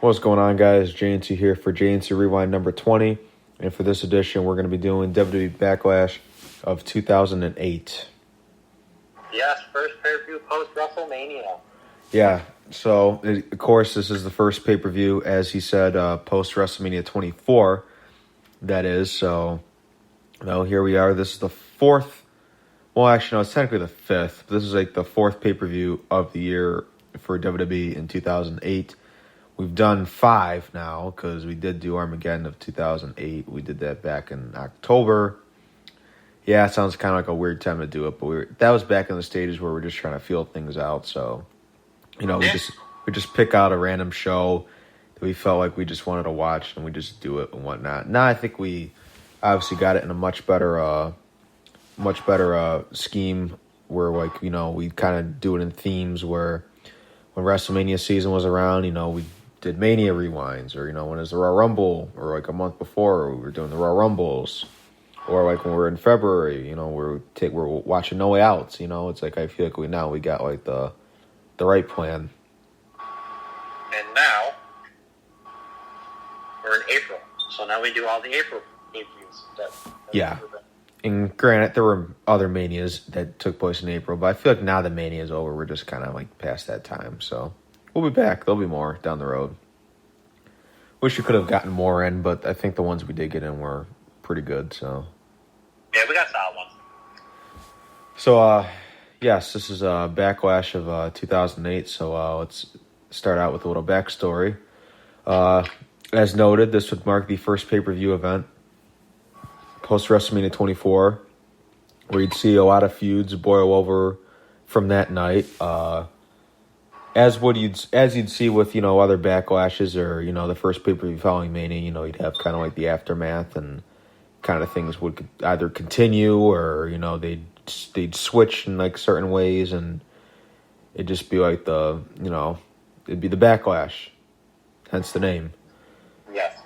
What's going on, guys? JNC here for JNC Rewind number 20. And for this edition, we're going to be doing WWE Backlash of 2008. Yes, first pay-per-view post-WrestleMania. Yeah, so, of course, this is the first pay-per-view, as he said, post-WrestleMania 24, that is. So, here we are. This is the fourth. Well, actually, no, it's technically the fifth. But this is like the fourth pay-per-view of the year for WWE in 2008. We've done 5 now because we did do Armageddon of 2008. We did that back in October. Yeah, it sounds kind of like a weird time to do it, but that was back in the stages where we're just trying to feel things out. So, we just pick out a random show that we felt like we just wanted to watch, and we just do it and whatnot. Now I think we obviously got it in a much better scheme where we kind of do it in themes where when WrestleMania season was around, we did Mania rewinds, or when it was the Royal Rumble, or like a month before we were doing the Royal Rumbles, or like when we're in February, we're watching No Way Outs. It's like I feel like we got like the right plan. And now we're in April, so now we do all the April pay-per-views. Yeah. And granted, there were other Manias that took place in April, but I feel like now the Mania is over. We're just kind of like past that time. So we'll be back. There'll be more down the road. Wish we could have gotten more in, but I think the ones we did get in were pretty good. So yeah, we got solid ones. So, yes, this is a Backlash of 2008. So let's start out with a little backstory. As noted, this would mark the first pay-per-view event post-WrestleMania 24, where you'd see a lot of feuds boil over from that night. As you'd see with, other Backlashes or, the first pay-per-view following Mania, you'd have kind of like the aftermath, and kind of things would either continue or, they'd switch in like certain ways, and it'd just be like it'd be the Backlash, hence the name. Yes.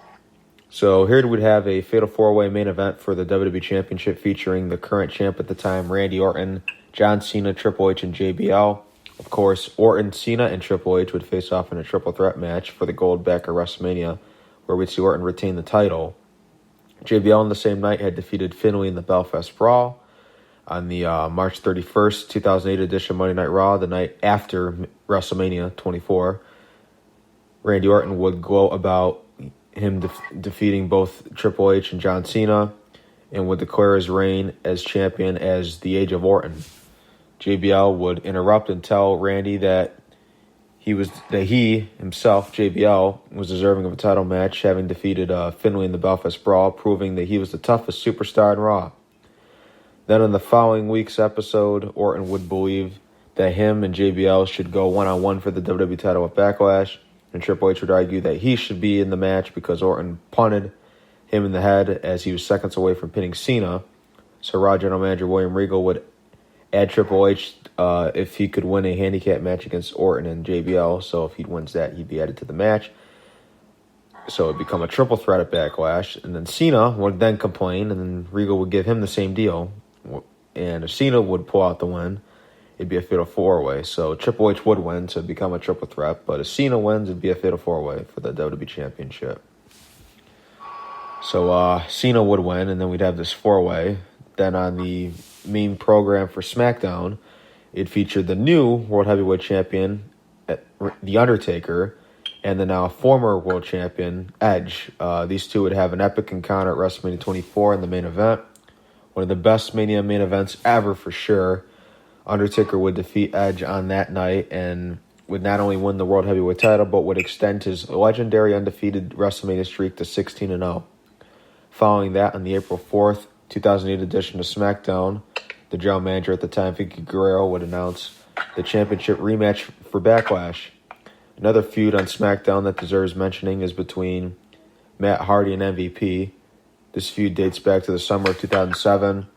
So here we'd have a Fatal 4-Way main event for the WWE Championship featuring the current champ at the time, Randy Orton, John Cena, Triple H, and JBL. Of course, Orton, Cena, and Triple H would face off in a triple threat match for the gold back at WrestleMania, where we'd see Orton retain the title. JBL on the same night had defeated Finlay in the Belfast Brawl. On the March 31st, 2008 edition of Monday Night Raw, the night after WrestleMania 24, Randy Orton would gloat about him defeating both Triple H and John Cena, and would declare his reign as champion as the Age of Orton. JBL would interrupt and tell Randy that he himself, JBL, was deserving of a title match, having defeated Finlay in the Belfast Brawl, proving that he was the toughest superstar in Raw. Then in the following week's episode, Orton would believe that him and JBL should go one-on-one for the WWE title at Backlash, and Triple H would argue that he should be in the match because Orton punted him in the head as he was seconds away from pinning Cena. So Raw General Manager William Regal would add Triple H if he could win a handicap match against Orton and JBL. So if he wins that, he'd be added to the match. So it'd become a triple threat at Backlash. And then Cena would then complain, and then Regal would give him the same deal. And if Cena would pull out the win, it'd be a Fatal 4-Way. So Triple H would win to become a triple threat. But if Cena wins, it'd be a Fatal 4-Way for the WWE Championship. So Cena would win, and then we'd have this 4-Way. Then on the main program for SmackDown, it featured the new World Heavyweight Champion, The Undertaker, and the now former World Champion, Edge. These two would have an epic encounter at WrestleMania 24 in the main event. One of the best Mania main events ever for sure. Undertaker would defeat Edge on that night and would not only win the World Heavyweight title, but would extend his legendary undefeated WrestleMania streak to 16-0. Following that, on the April 4th, 2008 edition of SmackDown, the general manager at the time, Vicky Guerrero, would announce the championship rematch for Backlash. Another feud on SmackDown that deserves mentioning is between Matt Hardy and MVP. This feud dates back to the summer of 2007.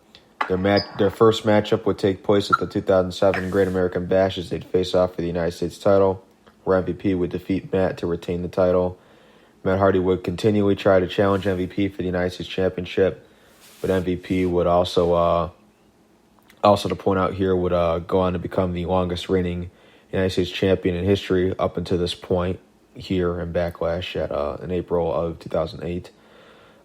Their first matchup would take place at the 2007 Great American Bash as they'd face off for the United States title, where MVP would defeat Matt to retain the title. Matt Hardy would continually try to challenge MVP for the United States Championship, but MVP would also to point out here, would go on to become the longest reigning United States champion in history up until this point. here in Backlash in April of 2008.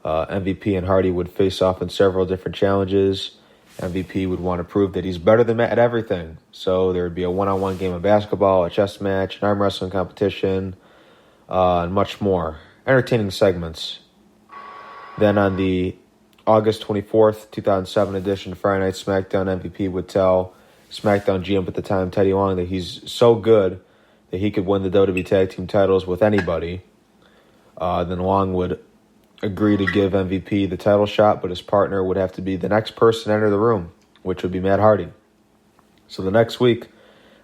MVP and Hardy would face off in several different challenges. MVP would want to prove that he's better than Matt at everything. So there would be a one-on-one game of basketball, a chess match, an arm wrestling competition, and much more. Entertaining segments. Then on the August 24th, 2007 edition of Friday Night SmackDown, MVP would tell SmackDown GM at the time, Teddy Long, that he's so good that he could win the WWE Tag Team titles with anybody. Then Long would agree to give MVP the title shot, but his partner would have to be the next person to enter the room, which would be Matt Hardy. So the next week,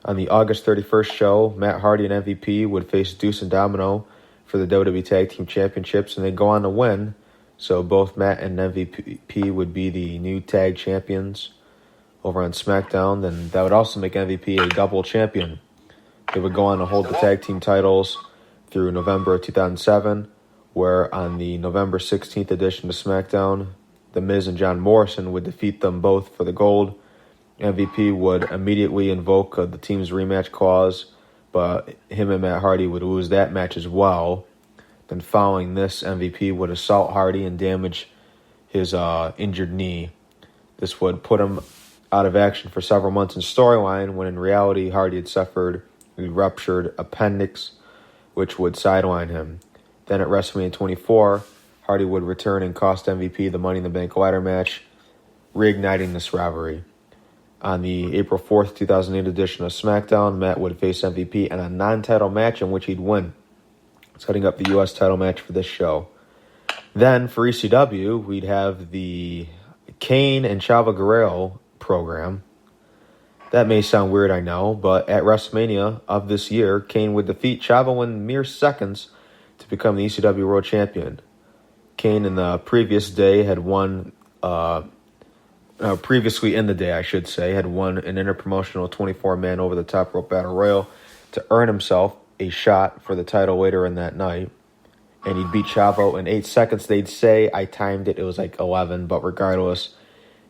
on the August 31st show, Matt Hardy and MVP would face Deuce and Domino for the WWE Tag Team Championships, and they'd go on to win. So both Matt and MVP would be the new tag champions over on SmackDown. Then that would also make MVP a double champion. They would go on to hold the tag team titles through November of 2007, where on the November 16th edition of SmackDown, The Miz and John Morrison would defeat them both for the gold. MVP would immediately invoke the team's rematch clause, but him and Matt Hardy would lose that match as well. Then following this, MVP would assault Hardy and damage his injured knee. This would put him out of action for several months in storyline, when in reality Hardy had suffered a ruptured appendix, which would sideline him. Then at WrestleMania 24, Hardy would return and cost MVP the Money in the Bank ladder match, reigniting this rivalry. On the April 4th, 2008 edition of SmackDown, Matt would face MVP in a non-title match in which he'd win, setting up the U.S. title match for this show. Then for ECW, we'd have the Kane and Chavo Guerrero program. That may sound weird, I know, but at WrestleMania of this year, Kane would defeat Chavo in mere seconds to become the ECW World Champion. Kane in the previous day had won, previously in the day, I should say, had won an interpromotional 24-man over-the-top rope battle royal to earn himself a shot for the title later in that night. And he'd beat Chavo in 8 seconds. They'd say I timed it. It was like 11, but regardless,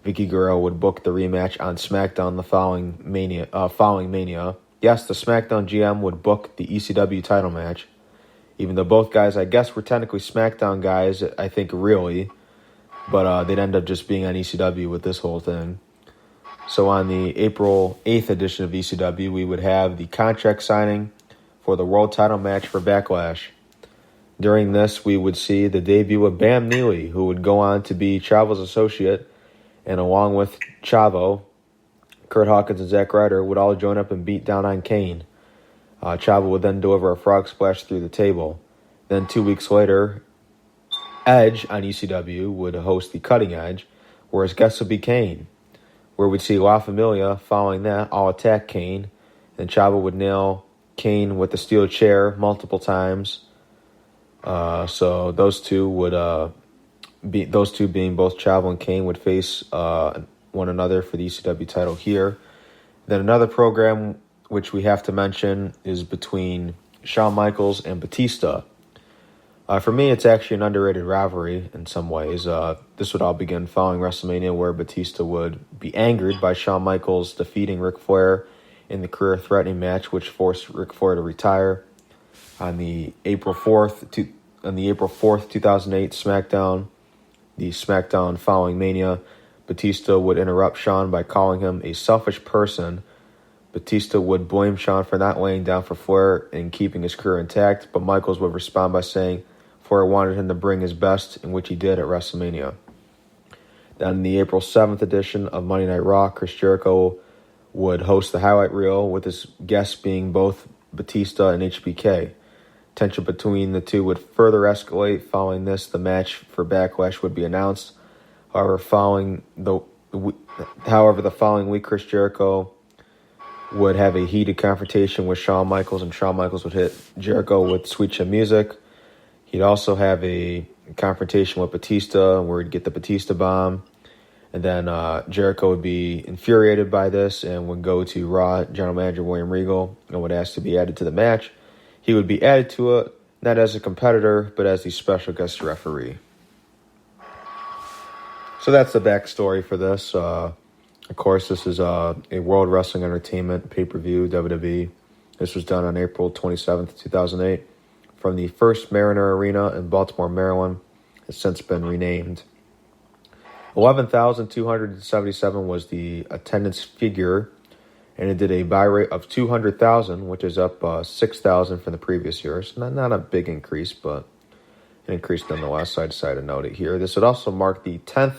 Vicky Guerrero would book the rematch on SmackDown the following Mania. Yes, the SmackDown GM would book the ECW title match, even though both guys, I guess, were technically SmackDown guys, I think, really, but they'd end up just being on ECW with this whole thing. So on the April 8th edition of ECW, we would have the contract signing for the world title match for Backlash. During this, we would see the debut of Bam Neely, who would go on to be Chavo's associate, and along with Chavo, Kurt Hawkins and Zack Ryder would all join up and beat down on Kane. Chavo would then deliver a frog splash through the table. Then 2 weeks later, Edge on ECW would host the Cutting Edge, where his guest would be Kane, where we'd see La Familia following that all attack Kane, and Chavo would nail Kane with the steel chair multiple times. So those two would being both Chavo and Kane would face one another for the ECW title here. Then another program which we have to mention is between Shawn Michaels and Batista. For me, it's actually an underrated rivalry in some ways. This would all begin following WrestleMania, where Batista would be angered by Shawn Michaels defeating Ric Flair in the career-threatening match, which forced Ric Flair to retire. On the April 4th, 2008 SmackDown, the SmackDown following Mania, Batista would interrupt Shawn by calling him a selfish person. Batista would blame Shawn for not laying down for Flair and keeping his career intact, but Michaels would respond by saying Flair wanted him to bring his best, in which he did at WrestleMania. Then in the April 7th edition of Monday Night Raw, Chris Jericho would host the highlight reel, with his guests being both Batista and HBK. Tension between the two would further escalate. Following this, the match for Backlash would be announced. However, the following week, Chris Jericho would have a heated confrontation with Shawn Michaels, and Shawn Michaels would hit Jericho with Sweet Chin Music. He'd also have a confrontation with Batista, where he'd get the Batista bomb. And then Jericho would be infuriated by this and would go to Raw General Manager William Regal and would ask to be added to the match. He would be added to it, not as a competitor, but as the special guest referee. So that's the backstory for this. Of course, this is a World Wrestling Entertainment pay-per-view, WWE. This was done on April 27th, 2008. from the first Mariner Arena in Baltimore, Maryland. Has since been renamed. 11,277 was the attendance figure, and it did a buy rate of 200,000, which is up 6,000 from the previous year. So not a big increase, but an increase nonetheless. So I decided to note it here. This would also mark the 10th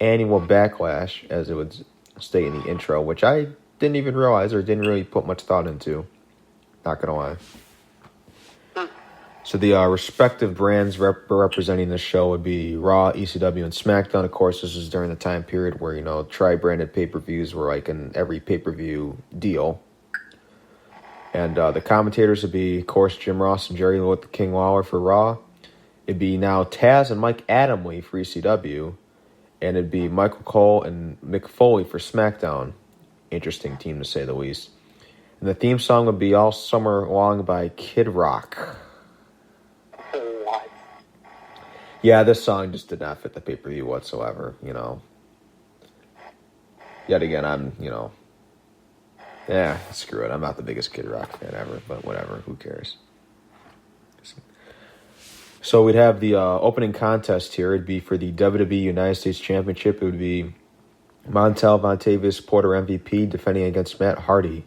annual Backlash, as it would state in the intro, which I didn't even realize or didn't really put much thought into. Not going to lie. So the respective brands representing the show would be Raw, ECW, and SmackDown. Of course, this is during the time period where, tri-branded pay-per-views were like in every pay-per-view deal. And the commentators would be, of course, Jim Ross and Jerry Lewis King Lawler for Raw. It'd be now Taz and Mike Adamle for ECW. And it'd be Michael Cole and Mick Foley for SmackDown. Interesting team, to say the least. And the theme song would be All Summer Long by Kid Rock. What? Yeah, this song just did not fit the pay-per-view whatsoever, Yet again, I'm, screw it. I'm not the biggest Kid Rock fan ever, but whatever. Who cares? So we'd have the opening contest here. It'd be for the WWE United States Championship. It would be Montel Vontavious Porter MVP defending against Matt Hardy.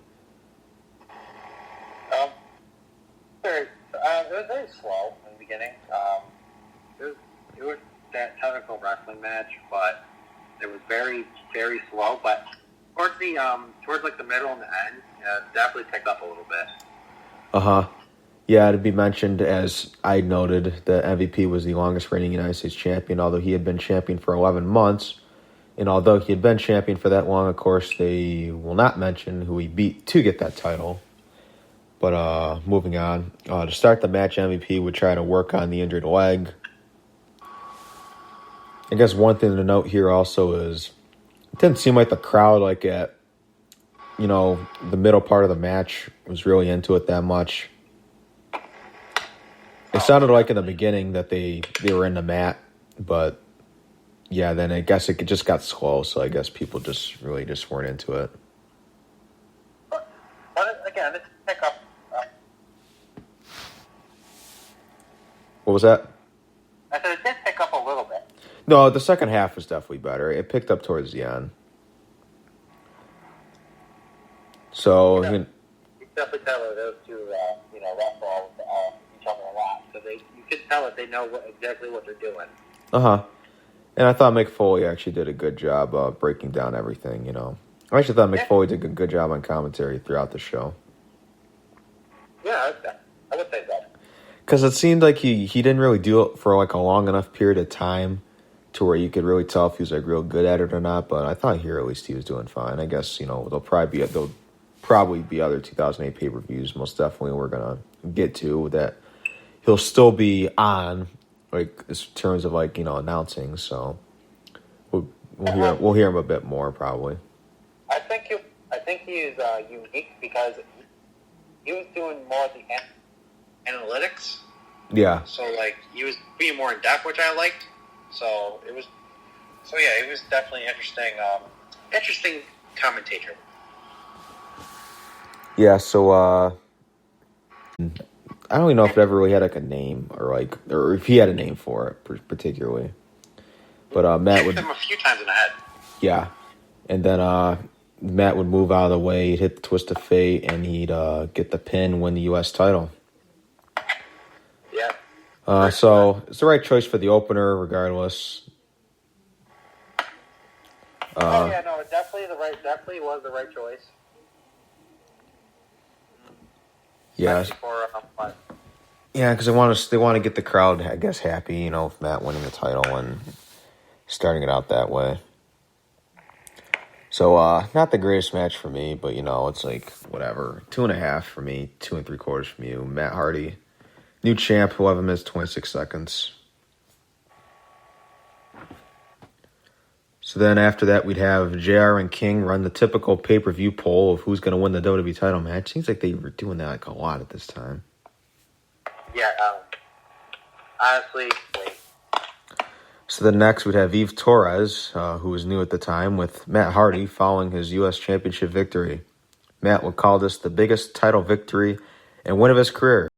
It was very slow in the beginning. It was that technical wrestling match, but it was very, very slow. But towards the middle and the end, definitely picked up a little bit. Yeah, to be mentioned, as I noted, the MVP was the longest reigning United States champion, although he had been champion for 11 months. And although he had been champion for that long, of course, they will not mention who he beat to get that title. But moving on, to start the match, MVP would try to work on the injured leg. I guess one thing to note here also is it didn't seem like the crowd, like at, the middle part of the match, was really into it that much. It sounded like in the beginning that they were in the mat, but yeah, then I guess it just got slow, so I guess people just weren't into it. But again, it's pick up. What was that? I said it did pick up a little bit. No, the second half was definitely better. It picked up towards the end. So, you definitely tell that those two, wrestle each other a lot. So you can tell that they know exactly what they're doing. And I thought Mick Foley actually did a good job breaking down everything, I actually thought Mick Foley did a good job on commentary throughout the show. Yeah, I would say that. Because it seemed like he didn't really do it for like a long enough period of time to where you could really tell if he was like real good at it or not. But I thought here at least he was doing fine. I guess, there'll probably be other 2008 pay-per-views, most definitely we're going to get to, that he'll still be on, like, in terms of, like, announcing, so we'll hear him a bit more, probably. I think he's unique because he was doing more of the analytics. Yeah. So, he was being more in-depth, which I liked. So, it was definitely interesting commentator. Yeah, so, I don't even know if it ever really had, like, a name, or if he had a name for it, particularly. But, Matt would... him a few times in the head. Yeah. And then, Matt would move out of the way, he'd hit the twist of fate, and he'd, get the pin, win the U.S. title. Yeah. So, it's the right choice for the opener, regardless. It definitely was the right choice. Yeah. Yeah, because they want to get the crowd, I guess, happy, with Matt winning the title and starting it out that way. So, not the greatest match for me, but, it's like, whatever. 2.5 for me, 2 3/4 from you. Matt Hardy, new champ, 11 minutes, 26 seconds. So then after that, we'd have JR and King run the typical pay-per-view poll of who's going to win the WWE title match. Seems like they were doing that like a lot at this time. Yeah, honestly, wait. So then next we'd have Eve Torres, who was new at the time, with Matt Hardy following his U.S. Championship victory. Matt would call this the biggest title victory and win of his career.